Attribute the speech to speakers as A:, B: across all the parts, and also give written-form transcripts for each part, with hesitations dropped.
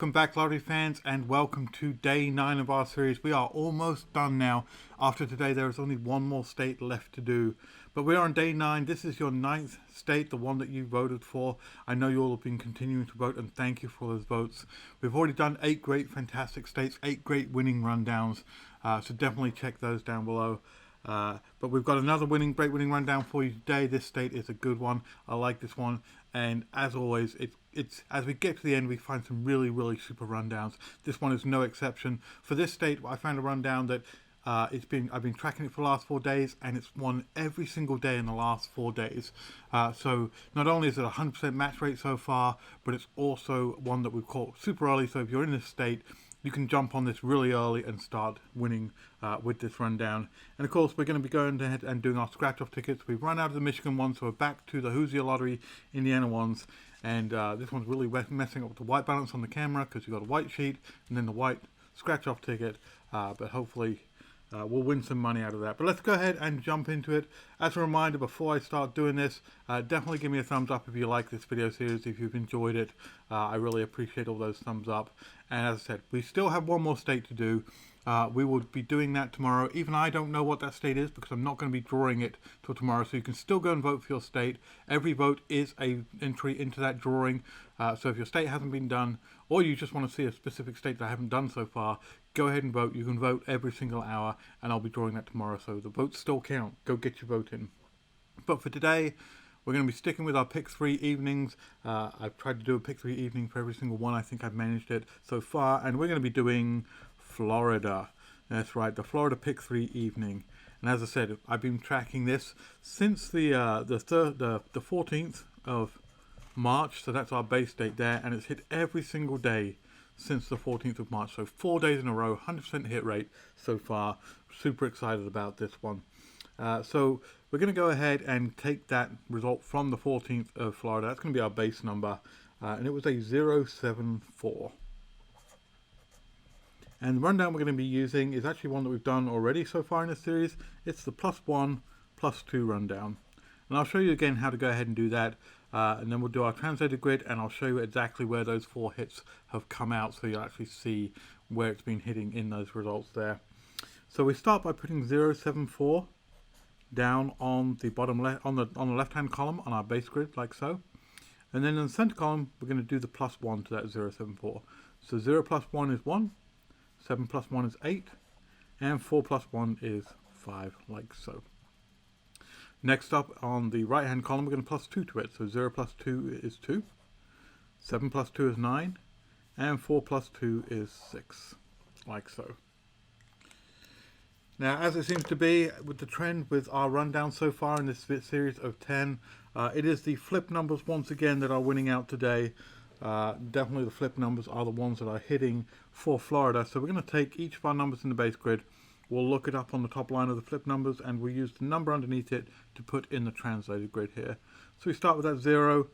A: Welcome back, lottery fans, and welcome to day 9 of our series. We are almost done now. After today, there is only one more state left to do. But we're on day 9. This is your ninth state, the one that you voted for. I know you all have been continuing to vote, and thank you for those votes. We've already done 8 great, fantastic states, 8 great winning rundowns. So definitely check those down below. But we've got another great winning rundown for you today. This state is a good one. I like this one. And as always, it's as we get to the end, we find some really super rundowns. This one is no exception. For this state, I found a rundown that I've been tracking it for the last 4 days, and it's won every single day in the last 4 days. So not only is it a 100% match rate so far, but it's also one that we've caught super early. So if you're in this state, you can jump on this really early and start winning with this rundown. And of course, we're going to be going ahead and doing our scratch-off tickets. We've run out of the Michigan ones, so we're back to the Hoosier Lottery Indiana ones. And this one's really messing up with the white balance on the camera because you've got a white sheet and then the white scratch-off ticket. But hopefully we'll win some money out of that. But let's go ahead and jump into it. As a reminder, before I start doing this, definitely give me a thumbs up if you like this video series, if you've enjoyed it. I really appreciate all those thumbs up. And as I said, we still have one more state to do. We will be doing that tomorrow. Even I don't know what that state is because I'm not going to be drawing it till tomorrow. So you can still go and vote for your state. Every vote is a entry into that drawing. So if your state hasn't been done, or you just want to see a specific state that I haven't done so far, go ahead and vote. You can vote every single hour, and I'll be drawing that tomorrow. So the votes still count. Go get your vote in. But for today, we're going to be sticking with our pick 3 evenings. I've tried to do a pick 3 evening for every single one. I think I've managed it so far. And we're going to be doing Florida. That's right, the Florida pick 3 evening. And as I said, I've been tracking this since the 14th of March. So that's our base date there. And it's hit every single day since the 14th of March. So 4 days in a row, 100% hit rate so far. Super excited about this one. So we're going to go ahead and take that result from the 14th of Florida. That's going to be our base number. And it was a 074. And the rundown we're going to be using is actually one that we've done already so far in this series. It's the +1, +2 rundown. And I'll show you again how to go ahead and do that. And then we'll do our translated grid, and I'll show you exactly where those 4 hits have come out, so you'll actually see where it's been hitting in those results there. So we start by putting 074 down on the bottom left, on the left-hand column on our base grid, like so. And then in the center column, we're going to do the +1 to that 074. So 0 plus 1 is 1, 7 plus 1 is 8, and 4 plus 1 is 5, like so. Next up on the right hand column, we're going to +2 to it. So 0 plus 2 is 2, 7 plus 2 is 9, and 4 plus 2 is 6, like so. Now, as it seems to be with the trend with our rundown so far in this series of 10, it is the flip numbers once again that are winning out today. Definitely the flip numbers are the ones that are hitting for Florida. So we're going to take each of our numbers in the base grid. We'll look it up on the top line of the flip numbers, and we'll use the number underneath it to put in the translated grid here. So we start with that 0.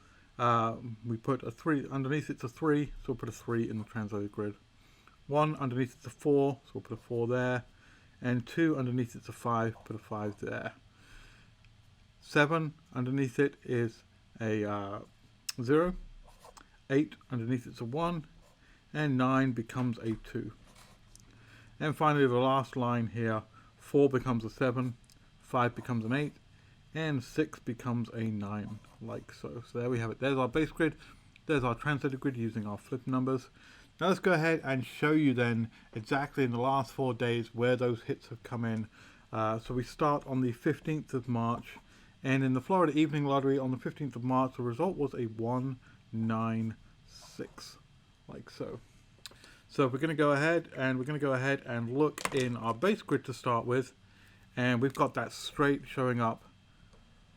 A: We put a 3 underneath. It's a 3, so we'll put a 3 in the translated grid. 1 underneath it's a 4, so we'll put a 4 there. And 2 underneath it's a 5, put a 5 there. 7 underneath it is a 0. 8 underneath it's a 1, and 9 becomes a 2. And finally the last line here, 4 becomes a 7, 5 becomes an 8, and 6 becomes a 9, like so. So there we have it. There's our base grid, there's our translated grid using our flip numbers. Now let's go ahead and show you then exactly in the last 4 days where those hits have come in. So we start on the 15th of March, and in the Florida Evening Lottery on the 15th of March, the result was a 196, like so. So we're going to go ahead and look in our base grid to start with, and we've got that straight showing up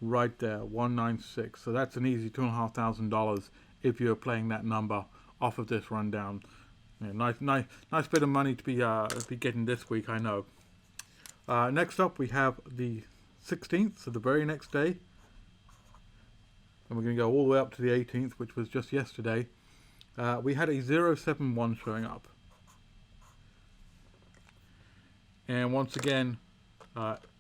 A: right there, 196. So that's an easy $2,500 if you're playing that number off of this rundown. Yeah, nice bit of money to be getting this week, I know. Next up, we have the 16th, so the very next day, and we're going to go all the way up to the 18th, which was just yesterday. We had a 071 showing up, and once again,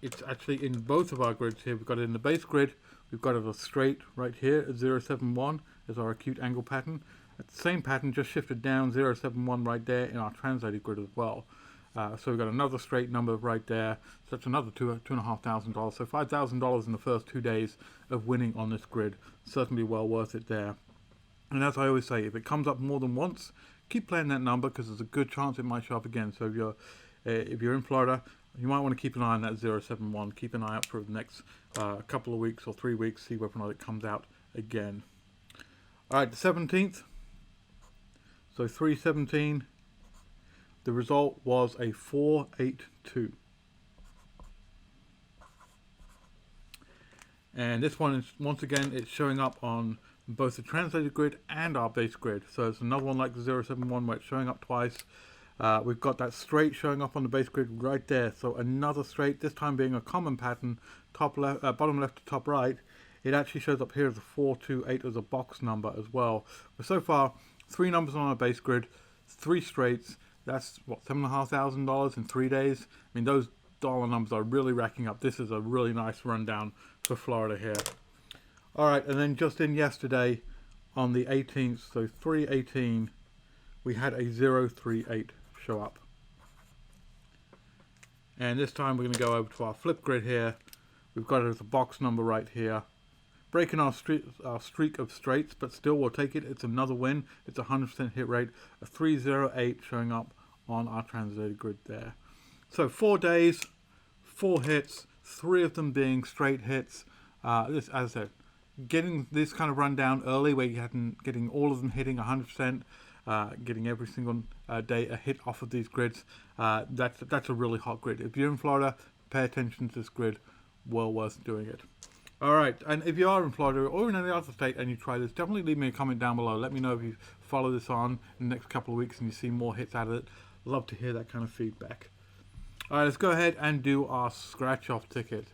A: it's actually in both of our grids here. We've got it in the base grid. We've got it a straight right here at 071 as our acute angle pattern. It's the same pattern, just shifted down 071 right there in our translated grid as well. So we've got another straight number right there. So that's another $2,500. So $5,000 in the first 2 days of winning on this grid. Certainly well worth it there. And as I always say, if it comes up more than once, keep playing that number because there's a good chance it might show up again. So if you're in Florida, you might want to keep an eye on that 071. Keep an eye out for the next couple of weeks or 3 weeks, see whether or not it comes out again. All right, the 17th. So 317. The result was a 482. And this one is, once again, it's showing up on both the translated grid and our base grid. So it's another one like the 071 where it's showing up twice. We've got that straight showing up on the base grid right there. So another straight, this time being a common pattern, top left, bottom left to top right. It actually shows up here as a 428 as a box number as well. But so far, 3 numbers on our base grid, 3 straights. That's what, $7,500 in 3 days. I mean, those dollar numbers are really racking up. This is a really nice rundown for Florida here. All right, and then just in yesterday on the 18th, so 318, we had a 038 show up. And this time we're going to go over to our flip grid here. We've got it as a box number right here. Breaking our streak of straights, but still we'll take it. It's another win. It's a 100% hit rate. A 308 showing up on our translated grid there. So 4 days, 4 hits, 3 of them being straight hits. This, as I said, getting this kind of rundown early where you hadn't getting all of them hitting 100%, getting every single day a hit off of these grids. That's a really hot grid. If you're in Florida, pay attention to this grid. Well worth doing it. All right, and if you are in Florida or in any other state and you try this, definitely leave me a comment down below. Let me know if you follow this on in the next couple of weeks and you see more hits out of it. Love to hear that kind of feedback. All right, let's go ahead and do our scratch-off ticket.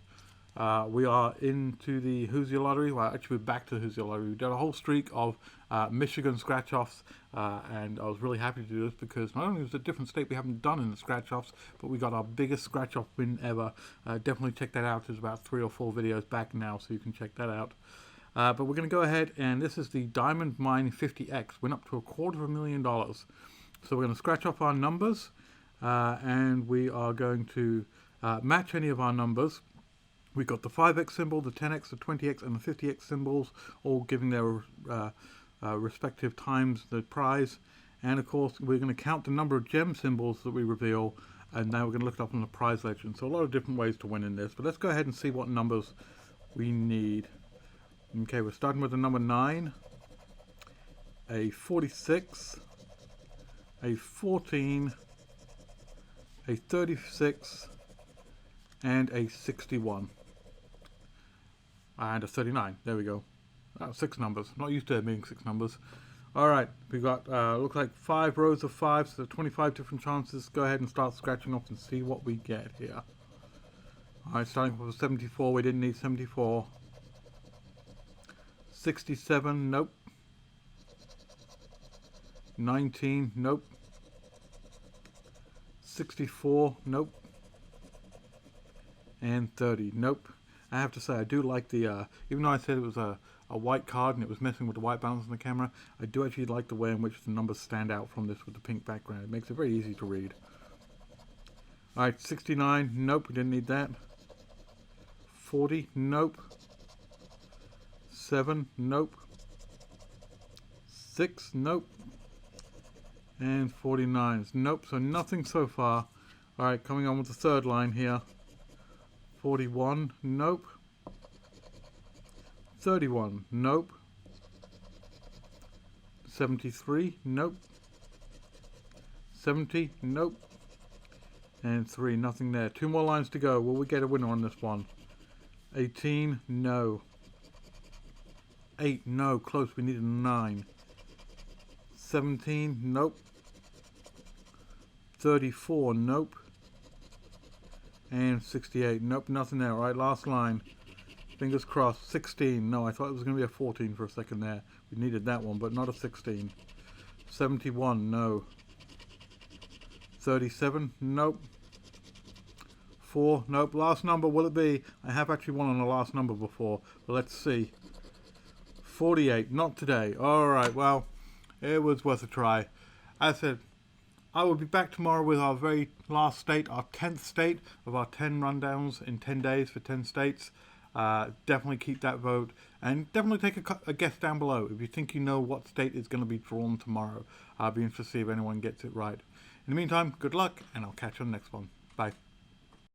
A: We are into the Hoosier Lottery. Well, actually, we're back to the Hoosier Lottery. We've done a whole streak of Michigan scratch-offs, and I was really happy to do this because not only was it a different state we haven't done in the scratch-offs, but we got our biggest scratch-off win ever. Definitely check that out. There's about 3 or 4 videos back now, so you can check that out. But we're going to go ahead, and this is the Diamond Mine 50X. Went up to $250,000. So we're going to scratch off our numbers, and we are going to match any of our numbers. We've got the 5x symbol, the 10x, the 20x, and the 50x symbols, all giving their respective times the prize. And of course, we're going to count the number of gem symbols that we reveal, and now we're going to look it up on the prize legend. So a lot of different ways to win in this, but let's go ahead and see what numbers we need. Okay, we're starting with the number 9, a 46, a 14, a 36, and a 61. And a 39. There we go. 6 numbers. Not used to it being 6 numbers. All right. We got looks like 5 rows of 5s, so 25 different chances. Go ahead and start scratching off and see what we get here. All right. Starting with 74. We didn't need 74. 67. Nope. 19. Nope. 64. Nope. And 30. Nope. I have to say, I do like the, even though I said it was a white card and it was messing with the white balance on the camera, I do actually like the way in which the numbers stand out from this with the pink background. It makes it very easy to read. Alright, 69, nope, we didn't need that. 40, nope. 7, nope. 6, nope. And 49, nope, so nothing so far. Alright, coming on with the third line here. 41, nope. 31, nope. 73, nope. 70, nope. And 3, nothing there. 2 more lines to go. Will we get a winner on this one? 18, no. 8, no. Close, we need a 9. 17, nope. 34, nope. And 68, nope, nothing there. All right, last line. Fingers crossed. 16, no, I thought it was going to be a 14 for a second there. We needed that one, but not a 16. 71, no. 37, nope. 4, nope. Last number, will it be? I have actually won on the last number before, but let's see. 48, not today. All right, well, it was worth a try. As I said, I will be back tomorrow with our very last state, our 10th state of our 10 rundowns in 10 days for 10 states. Definitely keep that vote, and definitely take a guess down below if you think you know what state is going to be drawn tomorrow. I'll be interested to see if anyone gets it right. In the meantime, good luck, and I'll catch you on the next one. Bye.